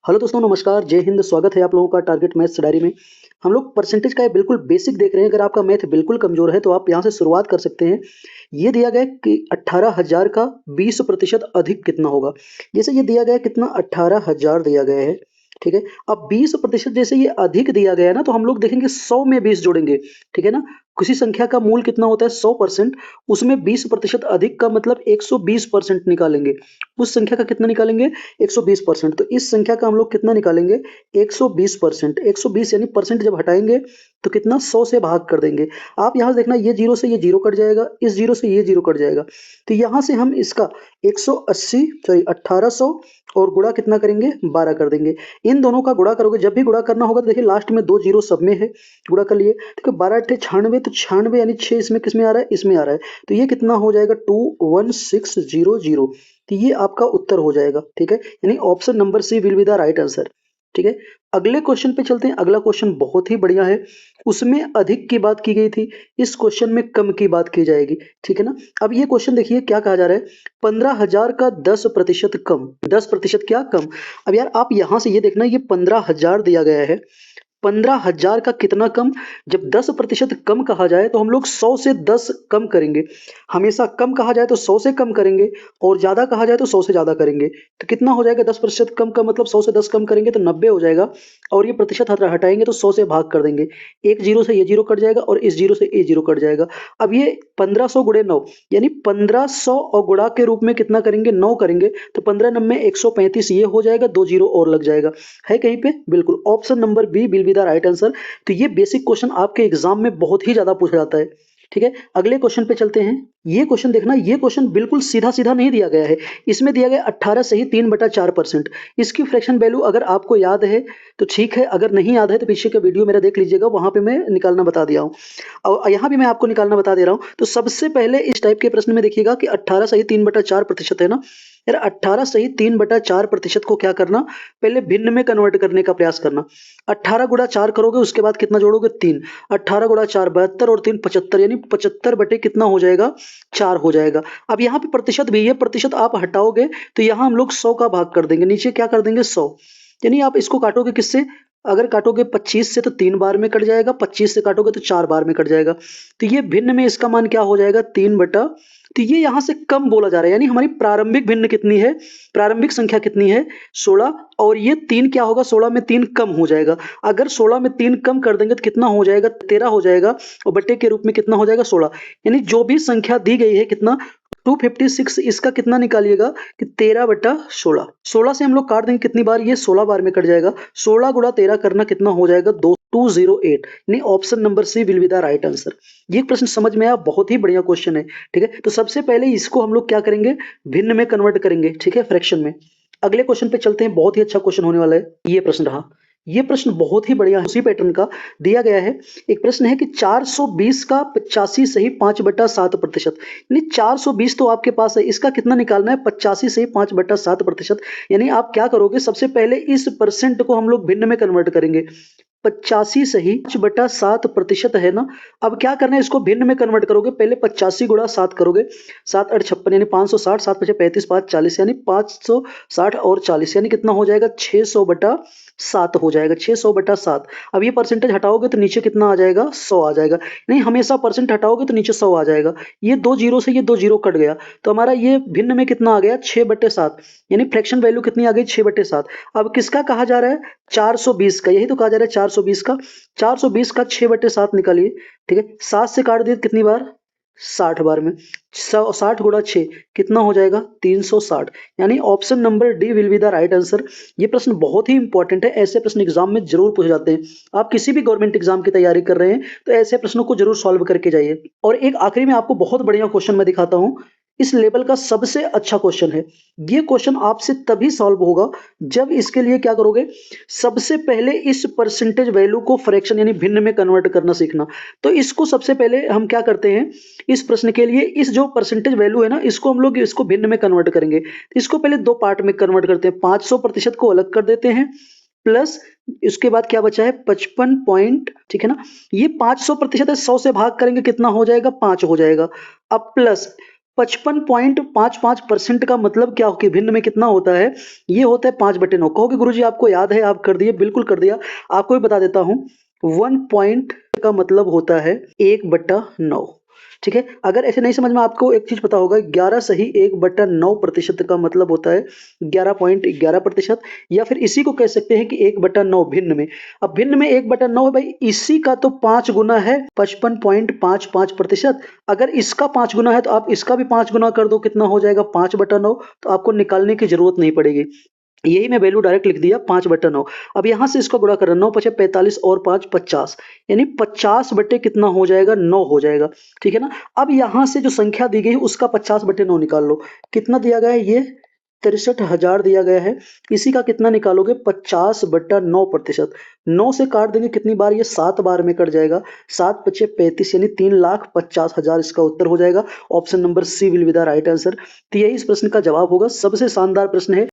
Hello दोस्तों, नमस्कार, जय हिंद। स्वागत है आप लोगों का टारगेट मैथ्स डायरी में। हम लोग परसेंटेज का बिल्कुल बेसिक देख रहे हैं। अगर आपका मैथ बिल्कुल कमजोर है तो आप यहाँ से शुरुआत कर सकते हैं। ये दिया गया है कि 18,000 का 20% अधिक कितना होगा। जैसे ये दिया गया है कितना, 18,000 दिया गया है, ठीक है। अब 20% जैसे ये अधिक दिया गया है ना, तो हम लोग देखेंगे 100 में 20 जोड़ेंगे, ठीक है ना। किसी संख्या का मूल कितना होता है, 100%। उसमें 20% अधिक का मतलब 120% निकालेंगे। उस संख्या का कितना निकालेंगे, 120%। तो इस संख्या का हम लोग कितना निकालेंगे, 120%। 120 यानी परसेंट जब हटाएंगे तो कितना, 100 से भाग कर देंगे। आप यहाँ से देखना, ये जीरो से ये जीरो कट जाएगा, इस जीरो से ये जीरो कट जाएगा। तो यहाँ से हम इसका 1800 और गुणा कितना करेंगे, 12 कर देंगे। इन दोनों का गुणा करोगे, जब भी गुणा करना होगा तो देखिए लास्ट में 2 जीरो सब में है, गुणा कर लिए। देखो 12 अट्ठे 96, तो 96 यानी 6 इसमें किस में आ रहा है, इसमें आ रहा है। तो ये कितना हो जाएगा, 21600। तो ये आपका उत्तर हो जाएगा, ठीक है। यानी option number C will be the right answer, ठीक है। अगले क्वेश्चन पे चलते हैं। अगला क्वेश्चन बहुत ही बढ़िया है। उसमें अधिक की बात की गई थी, इस क्वेश्चन में कम की बात की जाएगी, ठीक है ना। अब ये क्वेश्चन देखिए क्या कहा जा रहा है, 15,000 का 10% कम, 10% क्या कम। अब यार आप यहां से ये देखना, ये 15,000 दिया गया है, 15,000 का कितना कम। जब 10% कम कहा जाए तो हम लोग 100 से 10 कम करेंगे। हमेशा कम कहा जाए तो 100 से कम करेंगे, और ज्यादा कहा जाए तो 100 से ज्यादा करेंगे। तो कितना हो जाएगा, 10% कम का मतलब 100 से 10 कम करेंगे तो 90 हो जाएगा। और ये प्रतिशत हटाएंगे तो 100 से भाग कर देंगे। एक जीरो से ये जीरो कट जाएगा और इस जीरो से ये जीरो कट जाएगा। अब ये 1500 गुणे 9 यानी 1500 और गुणा के रूप में कितना करेंगे, 9 करेंगे। तो 15 9 135 ये हो जाएगा, 2 जीरो और लग जाएगा। है कहीं पे, बिल्कुल option number B will be the right answer. तो ये बेसिक क्वेश्चन आपके एग्जाम में बहुत ही ज्यादा पूछा जाता है, ठीक है। अगले क्वेश्चन पे चलते हैं। ये क्वेश्चन देखना, ये क्वेश्चन बिल्कुल सीधा सीधा नहीं दिया गया है। इसमें दिया गया 18 सही 3/4%। इसकी फ्रैक्शन वैल्यू अगर आपको याद है तो ठीक है, अगर नहीं याद है तो पीछे का वीडियो मेरा देख लीजिएगा, वहां पे मैं निकालना बता दिया हूँ। और यहाँ भी मैं आपको निकालना बता दे रहा हूँ। तो सबसे पहले इस टाइप के प्रश्न में देखिएगा कि 18 सही 3/4% है ना। यार 18 सही 3/4% को क्या करना, पहले भिन्न में कन्वर्ट करने का प्रयास करना। 18 गुणा 4 करोगे, उसके बाद कितना जोड़ोगे, 3। 18 गुणा 4 72 और 3 75, यानी 75 बटे कितना हो जाएगा, 4 हो जाएगा। अब यहाँ पे प्रतिशत भी है, प्रतिशत आप हटाओगे तो यहाँ हम लोग 100 का भाग कर देंगे, नीचे क्या कर देंगे, 100। यानी आप इसको काटोगे किससे, अगर काटोगे 25 से तो 3 बार में कट जाएगा, 25 से काटोगे तो 4 बार में कट जाएगा। तो ये भिन्न में इसका मान क्या हो जाएगा, 3 बटा। तो ये यहां से कम बोला जा रहा है, यानी हमारी प्रारंभिक भिन्न कितनी है, प्रारंभिक संख्या कितनी है, 16। और ये 3 क्या होगा, 16 में 3 कम हो जाएगा। अगर 16 में 3 कम कर देंगे तो कितना हो जाएगा, 13 हो जाएगा। और बटे के रूप में कितना हो जाएगा, 16। यानी जो भी संख्या दी गई है कितना, 256। इसका कितना निकालिएगा कि 13/16। 16 से हम लोग काट देंगे कितनी बार, ये 16 बार में कट जाएगा। 16 गुणा 13 करना कितना हो जाएगा, 208। यानी option number C will be the right answer. ये क्वेश्चन समझ में आया, बहुत ही बढ़िया क्वेश्चन है, ठीक है। तो सबसे पहले इसको हम लोग क्या करेंगे, भिन्न में कन्वर्ट करेंगे, ठीक है, फ्रैक्शन में। अगले क्वेश्चन पे चलते हैं। बहुत ही अच्छा क्वेश्चन होने वाला है ये प्रश्न रहा। ये प्रश्न बहुत ही बढ़िया है, उसी पैटर्न का दिया गया है। एक प्रश्न है कि 420 का 85 सही 5/7%। यानी 420 तो आपके पास है, इसका कितना निकालना है, 85 सही 5/7%। यानी आप क्या करोगे, सबसे पहले इस परसेंट को हम लोग भिन्न में कन्वर्ट करेंगे। 85 सही 5/7% है ना। अब क्या करना है, इसको भिन्न में कन्वर्ट करोगे, पहले 85 गुणा 7 करोगे, 7 8 56 यानी 560, 7 5 35, 5 40 यानी 560 और 40 यानी कितना हो जाएगा, 600/7 हो जाएगा, 600/7। अब ये परसेंटेज हटाओगे तो नीचे कितना आ जाएगा, 100 आ जाएगा। नहीं, हमेशा परसेंट हटाओगे तो नीचे 100 आ जाएगा। ये 2 जीरो से ये 2 जीरो कट गया, तो हमारा ये भिन्न में कितना आ गया, 6/7। यानी फ्रैक्शन वैल्यू कितनी आ गई, 6/7। अब किसका कहा जा रहा है, 420 का, यही तो कहा जा रहा है 420 का। 420 का 6/7 निकालिए, ठीक है। 7 से काट दिए कितनी बार, 60 बार में। 60 गुणा 6 कितना हो जाएगा, 360। यानी option number D will be the right answer. ये प्रश्न बहुत ही इंपॉर्टेंट है, ऐसे प्रश्न एग्जाम में जरूर पूछे जाते हैं। आप किसी भी गवर्नमेंट एग्जाम की तैयारी कर रहे हैं तो ऐसे प्रश्नों को जरूर सॉल्व करके जाइए। और एक आखिरी में आपको बहुत बढ़िया क्वेश्चन मैं दिखाता हूं, इस लेवल का सबसे अच्छा क्वेश्चन है। ये क्वेश्चन आपसे तभी सॉल्व होगा जब इसके लिए क्या करोगे, सबसे पहले इस परसेंटेज वैल्यू को फ्रैक्शन यानी भिन्न में कन्वर्ट करना सीखना। तो इसको सबसे पहले हम क्या करते हैं, इस प्रश्न के लिए इस जो परसेंटेज वैल्यू है ना, इसको हम लोग इसको भिन्न में कन्वर्ट करेंगे। इसको पहले 2 पार्ट में कन्वर्ट करते हैं, 500% को अलग कर देते हैं, प्लस इसके बाद क्या बचा है, 55 पॉइंट, ठीक है ना। ये 500% है, 100 से भाग करेंगे कितना हो जाएगा, 5 हो जाएगा। अब प्लस 55.55% का मतलब क्या हो कि भिन्न में कितना होता है, ये होता है 5/9। कहोगे गुरुजी आपको याद है, आप कर दिए, बिल्कुल कर दिया। आपको भी बता देता हूँ, 1 पॉइंट का मतलब होता है 1/9। ठीक है, अगर ऐसे नहीं समझ में आपको एक चीज पता होगा, 11 सही 1/9% का मतलब होता है 11.11%, या फिर इसी को कह सकते हैं कि 1/9 भिन्न में। अब भिन्न में 1/9 है भाई, इसी का तो 5 गुना है 55.55%। अगर इसका 5 गुना है तो आप इसका भी 5 गुना कर दो, कितना हो जाएगा 5/9। तो आपको निकालने की जरूरत नहीं पड़ेगी, यही मैं वैल्यू डायरेक्ट लिख दिया 5/9। अब यहां से इसको गुणा करें, 9 पचे 45 और 5 50, यानी 50 बटे कितना हो जाएगा 9 हो जाएगा। ठीक है ना। अब यहां से जो संख्या दी गई है उसका 50/9 निकाल लो, कितना दिया गया है, ये 63,000 दिया गया है। इसी का कितना निकालोगे 50/9%। 9 से काट देंगे कितनी बार, ये 7 बार में कट जाएगा। 7 पचे 35 यानी 3,50,000 इसका उत्तर हो जाएगा। Option number C will be the right answer. तो यही इस प्रश्न का जवाब होगा। सबसे शानदार प्रश्न है।